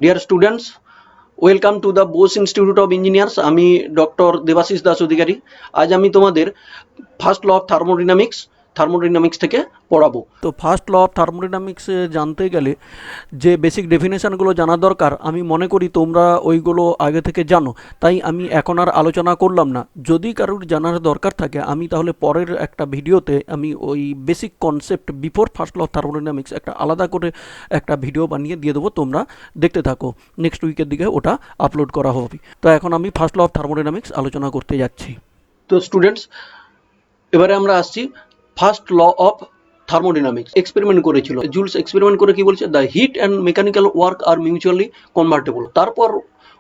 Dear students, welcome to the Bose institute of engineers. আমি doctor Debashis Das অধিকারী। আজ আমি তোমাদের ফার্স্ট ল অফ থার্মোডাইনামিক্স থেকে পড়াবো। তো ফার্স্ট ল অফ থার্মোডাইনামিক্স জানতে গেলে যে বেসিক ডেফিনেশনগুলো জানা দরকার, আমি মনে করি তোমরা ওইগুলো আগে থেকে জানো, তাই আমি এখন আর আলোচনা করলাম না। যদি কারোর জানার দরকার থাকে, আমি তাহলে পরের একটা ভিডিওতে আমি ওই basic concept before first law of thermodynamics একটা আলাদা করে একটা ভিডিও বানিয়ে দিয়ে দেবো, তোমরা দেখতে থাকো। নেক্সট উইকের দিকে ওটা আপলোড করা হবে। তো এখন আমি ফার্স্ট ল অফ থার্মোডাইনামিক্স আলোচনা করতে যাচ্ছি। তো স্টুডেন্টস, এবারে আমরা আসছি first law of thermodynamics. Experiment করেছিল জুলস। এক্সপেরিমেন্ট করে কি বলছে, the heat and mechanical work R mutually convertible. তারপর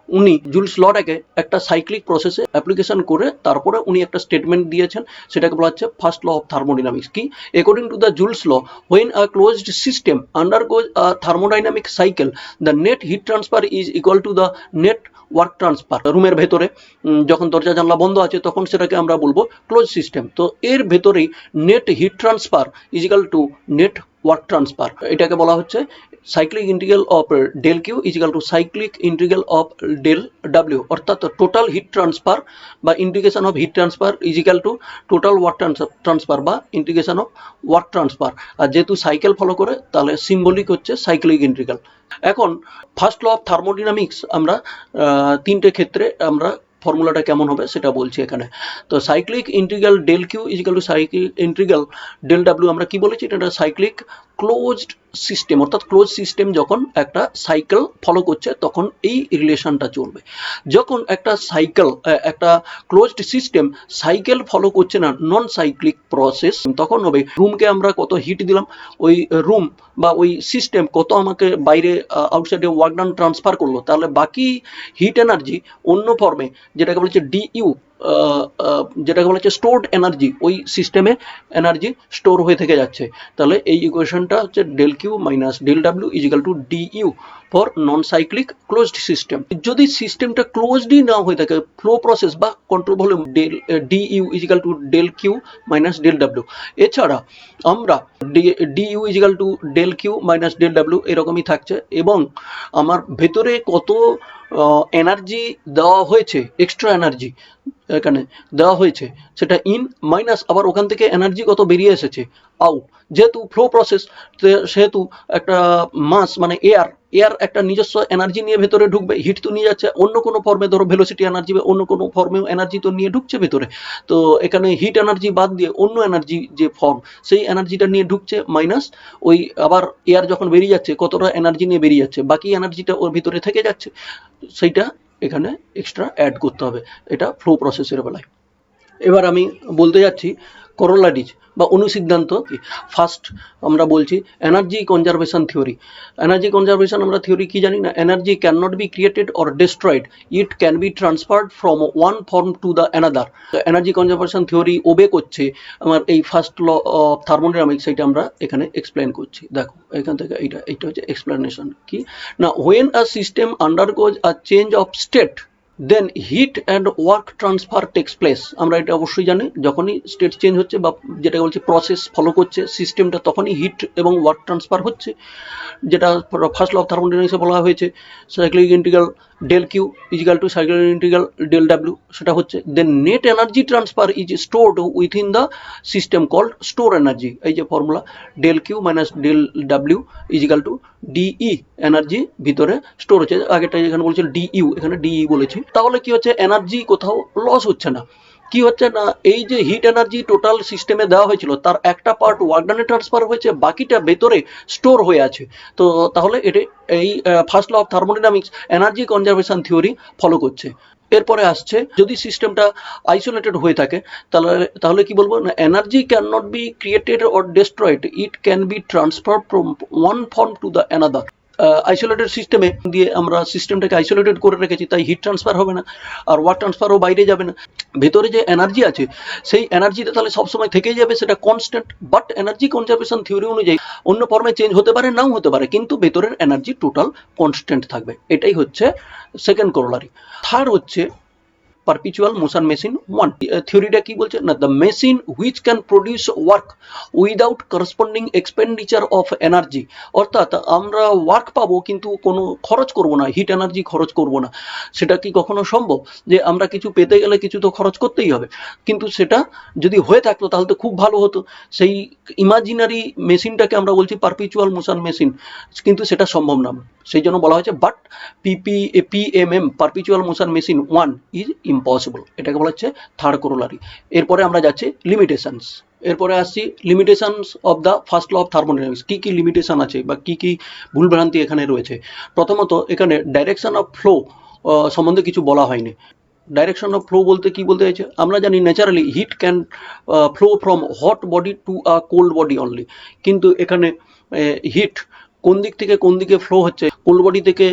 উনি জুলস লটাকে একটা সাইক্লিক প্রসেসে অ্যাপ্লিকেশন করে তারপরে উনি একটা স্টেটমেন্ট দিয়েছেন, সেটাকে বলা হচ্ছে ফার্স্ট ল অফ থার্মোডাইনামিক্স। কি, according to the Joules law, when a closed system undergoes a thermodynamic cycle, the net heat transfer is equal to the net work transfer. রুমের ভেতরে যখন দরজা জানলা বন্ধ আছে তখন সেটাকে আমরা বলবো ক্লোজ সিস্টেম। তো এর ভেতরেই net heat transfer is equal to net work transfer. এটাকে বলা হচ্ছে cyclic integral of del Q is equal to cyclic integral of del W. অর্থাৎ টোটাল হিট ট্রান্সফার বা integration of heat transfer is equal to total work transfer বা integration of work transfer. আর যেহেতু cycle follow করে তাহলে symbolic হচ্ছে cyclic integral. এখন first law of thermodynamics আমরা তিনটে ক্ষেত্রে আমরা ফর্মুলাটা কেমন হবে সেটা বলছি এখানে। তো cyclic integral del Q is equal to cyclic integral del W. আমরা কি বলেছি, এটা সাইক্লিক ক্লোজড সিস্টেম। অর্থাৎ ক্লোজ সিস্টেম যখন একটা সাইকেল ফলো করছে তখন এই রিলেশনটা চলবে। যখন একটা একটা ক্লোজড সিস্টেম সাইকেল ফলো করছে না, নন সাইক্লিক প্রসেস, তখন হবে রুমকে আমরা কত হিট দিলাম, ওই রুম বা ওই সিস্টেম কত আমাকে বাইরে আউটসাইডে ওয়ার্ক ডান ট্রান্সফার করলো, তাহলে বাকি হিট এনার্জি অন্য ফর্মে যেটাকে বলছে ডিইউ, যেটাকে বলা হচ্ছে স্টোরড এনার্জি, ওই সিস্টেমে এনার্জি স্টোর হয়ে থেকে যাচ্ছে। তাহলে এই ইকুয়েশনটা হচ্ছে del Q minus del W is equal to d U for non cyclic closed system. যদি সিস্টেমটা ক্লোজডই না হয়ে থাকে, ফ্লো প্রসেস বা control volume, d U is equal to del Q minus del W. এছাড়া আমরা d U is equal to del Q minus del W এরকমই থাকছে, এবং আমার ভেতরে কত এনার্জি দেওয়া হয়েছে, এক্সট্রা এনার্জি এখানে দেওয়া হয়েছে, সেটা ইন মাইনাস আবার ওখান থেকে এনার্জি কত বেরিয়ে এসেছে আউট। যেহেতু ফ্লো প্রসেস, সেহেতু একটা মাস মানে এয়ার একটা নিজস্ব এনার্জি নিয়ে ভেতরে ঢুকবে, হিট তো নিয়ে যাচ্ছে অন্য কোনো ফর্মে, ধরো ভেলোসিটি এনার্জি বা অন্য কোনো ফর্মেও এনার্জি তো নিয়ে ঢুকছে ভেতরে। তো এখানে হিট এনার্জি বাদ দিয়ে অন্য এনার্জি যে ফর্ম, সেই এনার্জিটা নিয়ে ঢুকছে, মাইনাস ওই আবার এয়ার যখন বেরিয়ে যাচ্ছে কতটা এনার্জি নিয়ে বেরিয়ে যাচ্ছে, বাকি এনার্জিটা ওর ভিতরে থেকে যাচ্ছে, সেইটা এখানে এক্সট্রা অ্যাড করতে হবে। এটা ফ্লো প্রসেসের বেলায়। এবার আমি বলতে যাচ্ছি করোলারিজ বা অনুসিদ্ধান্ত। ফার্স্ট আমরা বলছি energy conservation theory. Energy conservation আমরা থিওরি কি জানি না, energy can not be created or destroyed, it can be transferred from one form to the another. Energy conservation theory obey করছে আমার এই ফার্স্ট ল অফ থার্মোডাইনামিক্স, সেটা আমরা এখানে এক্সপ্লেন করছি। দেখো এখান থেকে এইটা হচ্ছে এক্সপ্লেনেশন। কি না, when a system undergoes a change of state, then heat and work transfer takes place. আমরা এটা অবশ্যই জানি, যখনই স্টেট চেঞ্জ হচ্ছে বা যেটা বলছে প্রসেস ফলো করছে সিস্টেমটা, তখনই হিট এবং ওয়ার্ক ট্রান্সফার হচ্ছে, যেটা ফার্স্ট ল অফ থার্মোডাইনামিক্সে বলা হয়েছে cyclic integral del Q is equal to cyclic integral del W, সেটা হচ্ছে। Then net energy transfer is stored within the system called store energy. এই যে formula del Q minus del W is equal to dE, energy ভিতরে store হচ্ছে। আগেটা এখানে বলছে DU, এখানে ডিই বলেছি। তাহলে কি হচ্ছে, এনার্জি কোথাও লস হচ্ছে না। কি হচ্ছে না, এই যে হিট এনার্জি টোটাল সিস্টেমে দেওয়া হয়েছিল তার একটা পার্ট ওয়ার্ক ডানে ট্রান্সফার হয়েছে, বাকিটা ভেতরে স্টোর হয়ে আছে। তো তাহলে এটা এই first law of thermodynamics energy conservation theory follow করছে। এরপরে আসছে যদি সিস্টেমটা আইসোলেটেড হয়ে থাকে তাহলে কি বলবো না, energy can not be created or destroyed, it can B transfer from one form to the another. Isolated সিস্টেমে দিয়ে আমরা সিস্টেমটাকে আইসোলেটেড করে রেখেছি, তাই হিট ট্রান্সফার হবে না আর ওয়ার্ক ট্রান্সফারও বাইরে যাবে না। ভেতরে যে এনার্জি আছে সেই এনার্জিটা তাহলে সবসময় থেকেই যাবে, সেটা constant. But energy conservation theory অনুযায়ী অন্য ফর্মে চেঞ্জ হতে পারে, নাও হতে পারে, কিন্তু ভেতরের এনার্জি টোটাল কনস্ট্যান্ট থাকবে। এটাই হচ্ছে সেকেন্ড করোলারি। থার্ড হচ্ছে পারপিচুয়াল মোশন মেশিন 1। থিওরিটা কি বলছে না, the machine which can produce work without corresponding expenditure of energy, অর্থাৎ আমরা ওয়ার্ক পাবো কিন্তু কোনো খরচ করব না, হিট এনার্জি খরচ করব না। সেটা কি কখনো সম্ভব? যে আমরা কিছু পেতে গেলে কিছু তো খরচ করতেই হবে, কিন্তু সেটা যদি হয়ে থাকতো তাহলে তো খুব ভালো হতো। সেই ইমাজিনারি মেশিনটাকে আমরা বলছি পারপিচুয়াল মোশন মেশিন, কিন্তু সেটা সম্ভব না। সেই জন্য বলা হয়েছে but PMM perpetual motion machine 1 is impossible, এটাকে বলা হচ্ছে থার্ড করোলারি। এরপরে আমরা যাচ্ছি লিমিটেশনস। এরপরে আসছি limitations of the first law of thermodynamics. কি কি লিমিটেশন আছে বা কি কি ভুলভ্রান্তি এখানে রয়েছে। প্রথমত এখানে ডাইরেকশন অফ ফ্লো সম্বন্ধে কিছু বলা হয়নি। ডাইরেকশন অফ ফ্লো বলতে কি বলতে চাইছে, আমরা জানি naturally heat can flow from hot body to a cold body only, কিন্তু এখানে হিট কোন দিক থেকে কোন দিকে ফ্লো হচ্ছে, কোল্ড বডি থেকে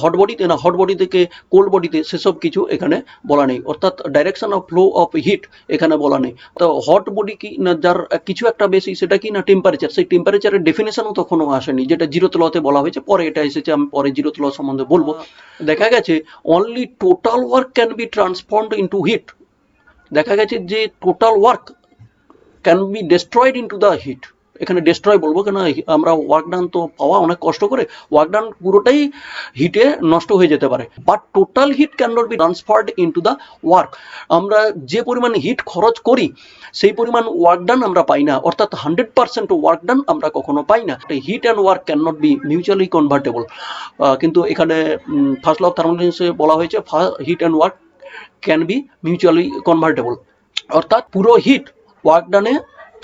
হট বডিতে না হট বডি থেকে কোল্ড বডিতে, সেসব কিছু এখানে বলা নেই। অর্থাৎ direction of flow of heat এখানে বলা নেই। তো হট বডি কি না, যার কিছু একটা বেশি, সেটা কি না টেম্পারেচার, সেই টেম্পারেচারের ডেফিনেশনও তখনও আসেনি, যেটা জিরোথ লতে বলা হয়েছে, পরে এটা এসেছে, আমি পরে জিরোথ ল সম্বন্ধে বলবো। দেখা গেছে only total work can be transformed into heat, দেখা গেছে যে total work can be destroyed into the heat. এখানে ডেস্ট্রয় বলবো কেন, আমরা ওয়ার্ক ডান তো পাওয়া অনেক কষ্ট করে, ওয়ার্ক ডান পুরোটাই হিটে নষ্ট হয়ে যেতে পারে, but total heat can not be transferred into the work. আমরা যে পরিমাণ হিট খরচ করি সেই পরিমাণ ওয়ার্ক ডান আমরা পাই না, অর্থাৎ 100% ওয়ার্ক ডান আমরা কখনো পাই না। Heat and work can not be mutually convertible, কিন্তু এখানে ফার্স্ট ল অফ থার্মোডাইনামিক্সে বলা হয়েছে heat and work can be mutually convertible, অর্থাৎ পুরো হিট ওয়ার্ক ডানে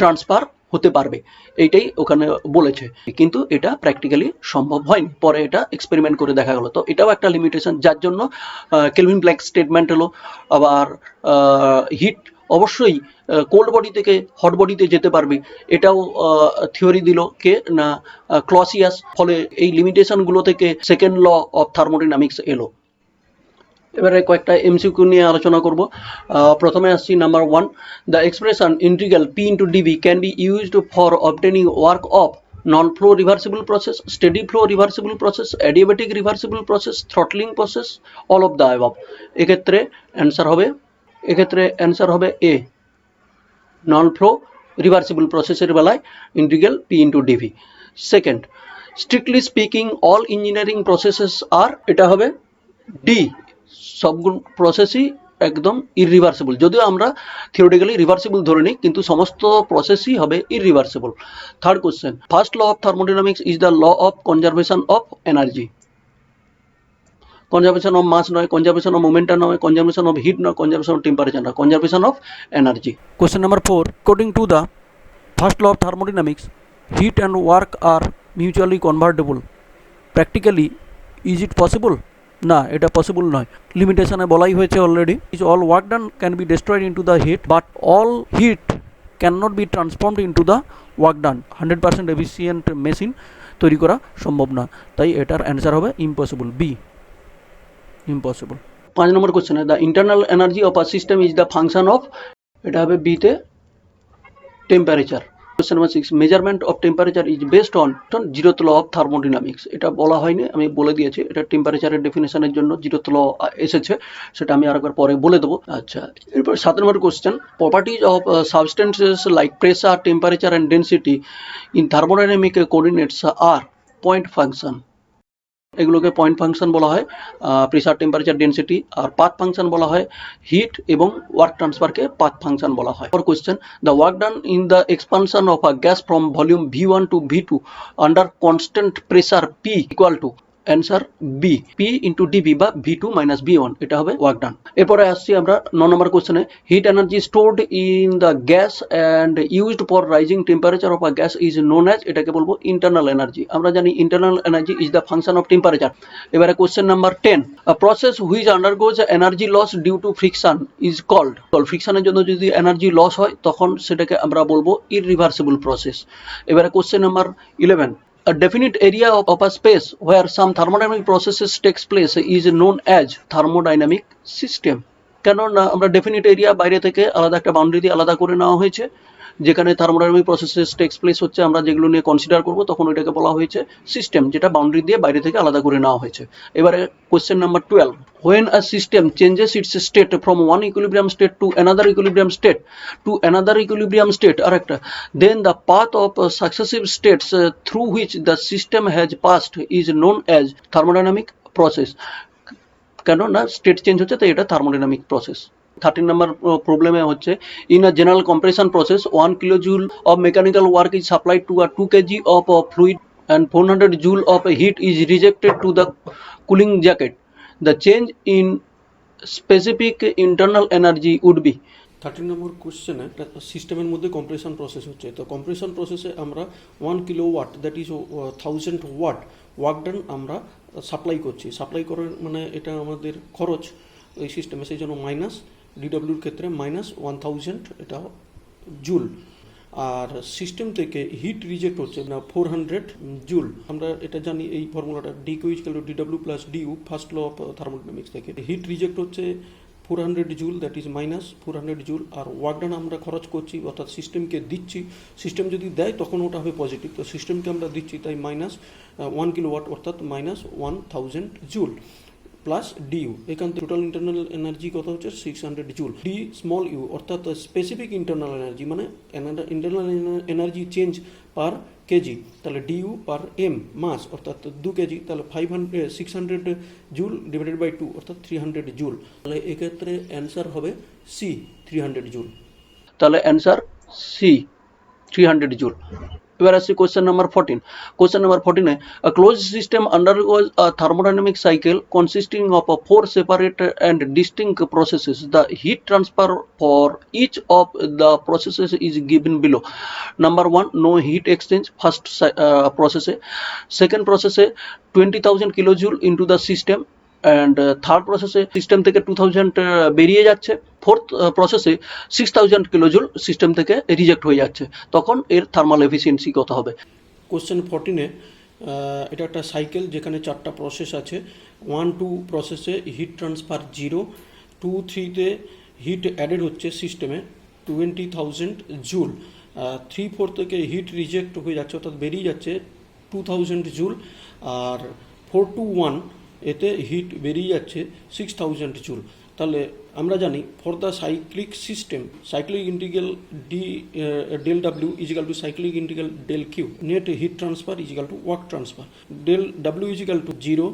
ট্রান্সফার হতে পারবে, এইটাই ওখানে বলেছে, কিন্তু এটা প্র্যাকটিক্যালি সম্ভব হয়নি, পরে এটা এক্সপেরিমেন্ট করে দেখা গেল। তো এটাও একটা লিমিটেশন, যার জন্য কেলভিন প্ল্যাঙ্ক স্টেটমেন্ট হলো। আবার হিট অবশ্যই কোল্ড বডি থেকে হট বডিতে যেতে পারবে, এটাও থিওরি দিল কে না ক্লসিয়াস। ফলে এই লিমিটেশনগুলো থেকে সেকেন্ড ল অফ থার্মোডাইনামিক্স এলো। এবারে কয়েকটা এমসিকিউ নিয়ে আলোচনা করব। প্রথমে আসছি number 1, the expression integral P into dB can be used for obtaining work of non flow reversible process, steady flow reversible process, adiabatic reversible process, throttling process, all of the above. এক্ষেত্রে answer হবে A, non flow reversible প্রসেসের বেলায় integral P into dV. Second, strictly speaking all engineering processes are, এটা হবে D, সবগুলো প্রসেসই একদম ইররিভার্সিবল, যদিও আমরা থিওরিটিক্যালি রিভার্সিবল ধরে নিই, কিন্তু সমস্ত প্রসেসই হবে irreversible. Third question, first law of thermodynamics is the law of conservation of energy. Conservation of mass নয়, কনজারভেশন অফ মোমেন্টাম নয়, কনজারভেশন অফ হিট নয়, কনজারভেশন অফ টেম্পারেচার নয়, conservation of energy. Question number 4, according to the first law of thermodynamics heat and work R mutually convertible, practically is it possible? না, এটা possible নয়। লিমিটেশনে বলাই হয়েছে already, is all work done can be destroyed into the heat, but all heat can not be transformed into the work done. 100% efficient machine তৈরি করা সম্ভব না, তাই এটার অ্যান্সার হবে impossible, B, impossible. 5 number question, the internal energy of a system is the function of, এটা হবে বিতে temperature. Question number 6, measurement of temperature is based on zeroth law of thermodynamics. এটা বলা হয়নি, আমি বলে দিয়েছি, এটা টেম্পারেচারের ডেফিনেশনের জন্য জিরোথ ল এসেছে, সেটা আমি আরেকবার পরে বলে দেবো। আচ্ছা, এরপর 7 নম্বর question, properties of substances like pressure, temperature and density in thermodynamic coordinates are point function. এগুলোকে পয়েন্ট ফাংশন বলা হয়, প্রেসার, টেম্পারেচার, ডেন্সিটি। আর পাথ ফাংশন বলা হয় হিট এবং ওয়ার্ক ট্রান্সফারকে পাথ ফাংশন বলা হয়। For question, the work done in the expansion of a gas from volume V1 to V2 under constant pressure P equal to, answer B, P into d V বা V2 minus V1, এটা হবে work done. এরপরে আসছি আমরা 9 নম্বর কোশ্চেনে, heat energy stored in the gas and used for raising temperature of a gas is known as, এটাকে বলবো ইন্টারনাল এনার্জি। আমরা জানি internal energy is the function of temperature. এবারে question number 10, a process which undergoes energy loss due to friction is called. ফ্রিকশনের জন্য যদি energy loss হয় তখন সেটাকে আমরা বলবো ইররিভার্সিবল প্রসেস। এবারে question number 11, a definite area of a space where some thermodynamic processes takes place is known as thermodynamic system. কেন না আমরা ডেফিনিট এরিয়া বাইরে থেকে আলাদা একটা বাউন্ডারি দিয়ে আলাদা করে নেওয়া হয়েছে, যেখানে থার্মোডাইনামিক প্রসেসেস টেক্স প্লেস হচ্ছে, আমরা যেগুলো নিয়ে কনসিডার করব তখন ওইটাকে বলা হয়েছে সিস্টেম, যেটা বাউন্ডারি দিয়ে বাইরে থেকে আলাদা করে নেওয়া হয়েছে। এবারে question number 12, when a system changes its state from one equilibrium state to another equilibrium state আরেকটা, then the path of successive states through which the system has passed is known as thermodynamic process। কেন না state change হচ্ছে, তাই এটা thermodynamic process. 13 নম্বর প্রবলেমে হচ্ছে, in a general compression process 1 kilojoule of mechanical work is supplied to a 2 kg of fluid and 400 joule of heat is rejected to the cooling jacket. The change in specific internal energy would be। 13 নম্বর কোশ্চেনে সিস্টেমের মধ্যে compression process হচ্ছে, তো compression প্রসেসে আমরা 1 kilowatt that is 1000 watt work done আমরা supply করছি। Supply করার মানে এটা আমাদের খরচ এই সিস্টেমে, সেই জন্য মাইনাস ডিডব্লিউর ক্ষেত্রে মাইনাস 1000 এটা জুল। আর সিস্টেম থেকে হিট রিজেক্ট হচ্ছে না 400 জুল। আমরা এটা জানি এই ফর্মুলাটা d Q equal to d W plus d U, first law of thermodynamics থেকে। হিট রিজেক্ট হচ্ছে 400 joule that is minus 400 joule. আর ওয়ার্ক ডান আমরা খরচ করছি অর্থাৎ সিস্টেমকে দিচ্ছি, সিস্টেম যদি দেয় তখন ওটা হবে পজিটিভ, তো সিস্টেমকে আমরা দিচ্ছি তাই মাইনাস 1 কিলোওয়াট অর্থাৎ মাইনাস 1000 জুল প্লাস ডিইউ। এখান থেকে টোটাল ইন্টারনাল এনার্জি কত হচ্ছে 600 জুল। ডি স্মল ইউ অর্থাৎ স্পেসিফিক ইন্টারনাল এনার্জি মানে ইন্টারনাল এনার্জি চেঞ্জ পার কেজি, তাহলে ডিইউ পার এম মাস অর্থাৎ 2 কেজি, তাহলে 600 জুল ডিভাইডেড বাই 2 অর্থাৎ 300 জুল। তাহলে এক্ষেত্রে অ্যান্সার হবে সি 300 জুল। তাহলে অ্যান্সার সি 300 জুল। এবার আসছি question number 14। Question number 14 a closed system undergoes a thermodynamic cycle consisting of 4 separate and distinct processes. The heat transfer for each of the processes is given below. Number 1, no heat exchange first process, second process 20,000 kilojoule into the system, and third প্রসেসে system থেকে 2000 বেরিয়ে যাচ্ছে, fourth প্রসেসে 6000 kilojoule system থেকে reject হয়ে যাচ্ছে, তখন এর থার্মাল এফিসিয়েন্সি কত হবে? কোশ্চেন 14 এটা একটা সাইকেল যেখানে 4টা প্রসেস আছে। 1, 2 প্রসেসে হিট ট্রান্সফার 0, 2, 3তে হিট অ্যাডেড হচ্ছে সিস্টেমে 20,000 জুল, 3, 4 থেকে হিট রিজেক্ট হয়ে যাচ্ছে অর্থাৎ বেরিয়ে যাচ্ছে 2000 জুল, আর 4 to 1 এতে হিট বেরিয়ে যাচ্ছে 6000 জুল। তাহলে আমরা জানি for the cyclic system cyclic integral del W is equal to cyclic integral del Q, net heat transfer is equal to work transfer. Del W is equal to 0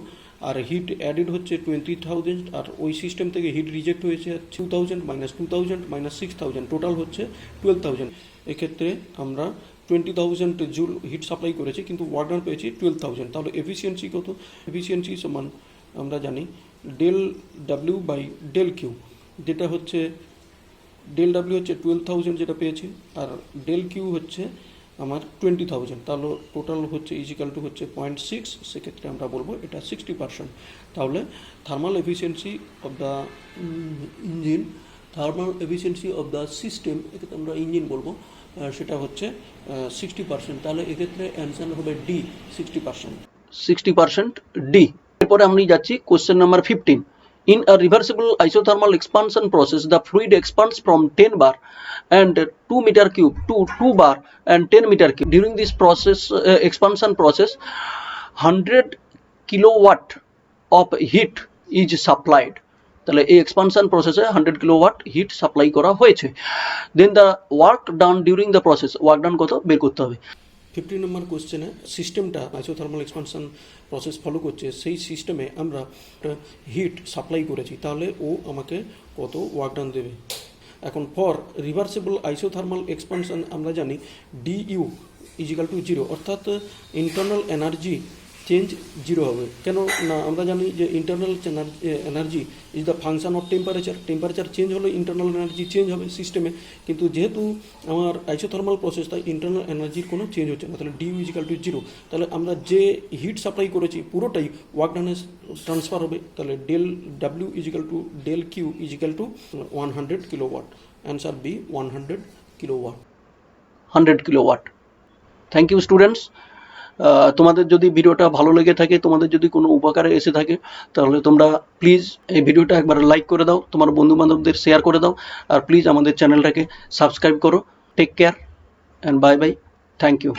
আর হিট অ্যাডেড হচ্ছে 20,000, আর ওই system থেকে হিট রিজেক্ট হয়েছে 2000 minus 2000 minus 6000, total হচ্ছে 12,000। এক্ষেত্রে আমরা 20,000 joule hit supply করেছি কিন্তু ওয়ার্ক ডান পেয়েছি 12,000, তাহলে এফিসিয়েন্সি কত? এফিসিয়েন্সি সমান আমরা জানি del W by del Q, যেটা হচ্ছে ডেল ডাব্লিউ হচ্ছে 12,000 যেটা পেয়েছি, আর ডেল কিউ হচ্ছে আমার 20,000, তাহলে টোটাল হচ্ছে ইজিক্যাল টু হচ্ছে 0.6, সেক্ষেত্রে আমরা বলবো এটা 60%। তাহলে thermal efficiency of the engine, thermal efficiency of the system, এক্ষেত্রে আমরা ইঞ্জিন বলবো, সেটা হচ্ছে 60%। তাহলে এক্ষেত্রে অ্যান্সার হবে ডি 60%। 60% ডি। এরপরে আমি যাচ্ছি question number 15। In a reversible isothermal expansion process, the fluid expands from 10 bar and 2 meter cube to 2 bar and 10 meter cube. During this process, expansion process, 100 kilowatt of heat is supplied. তাহলে এই expansion প্রসেসে 100 kilowatt hit supply করা হয়েছে। Then the work done during the process, work done কত বের করতে হবে। 15 নম্বর কোশ্চেনে সিস্টেমটা আইসোথার্মাল এক্সপানশন প্রসেস ফলো করছে, সেই সিস্টেমে আমরা হিট সাপ্লাই করেছি, তাহলে ও আমাকে কত ওয়ার্ক ডান দেবে। এখন ফর রিভার্সিবল আইসোথার্মাল এক্সপানশন আমরা জানি ডিইউ ইজিক্যাল টু 0, অর্থাৎ ইন্টারনাল এনার্জি চেঞ্জ 0 হবে। কেন না আমরা জানি যে internal energy is the function of temperature, temperature change হলে ইন্টারনাল এনার্জি চেঞ্জ হবে সিস্টেমে, কিন্তু যেহেতু আমার আইসোথার্মাল প্রসেস তাই ইন্টারনাল এনার্জির কোনো চেঞ্জ হচ্ছে না, তাহলে ডিউ ইজিক্যাল টু 0। তাহলে আমরা যে হিট সাপ্লাই করেছি পুরোটাই ওয়ার্ক ডানে ট্রান্সফার হবে, তাহলে del W is equal to del Q is equal to 100 kilowatt. Answer B 100 kilowatt. 100 kilowatt. Thank you students. তোমাদের যদি ভিডিওটা ভালো লেগে থাকে, তোমাদের যদি কোনো উপকারে এসে থাকে, তাহলে তোমরা প্লিজ এই ভিডিওটা একবার লাইক করে দাও, তোমার বন্ধু বান্ধবদের শেয়ার করে দাও, আর প্লিজ আমাদের চ্যানেলটাকে সাবস্ক্রাইব করো। Take care. and bye bye. Thank you.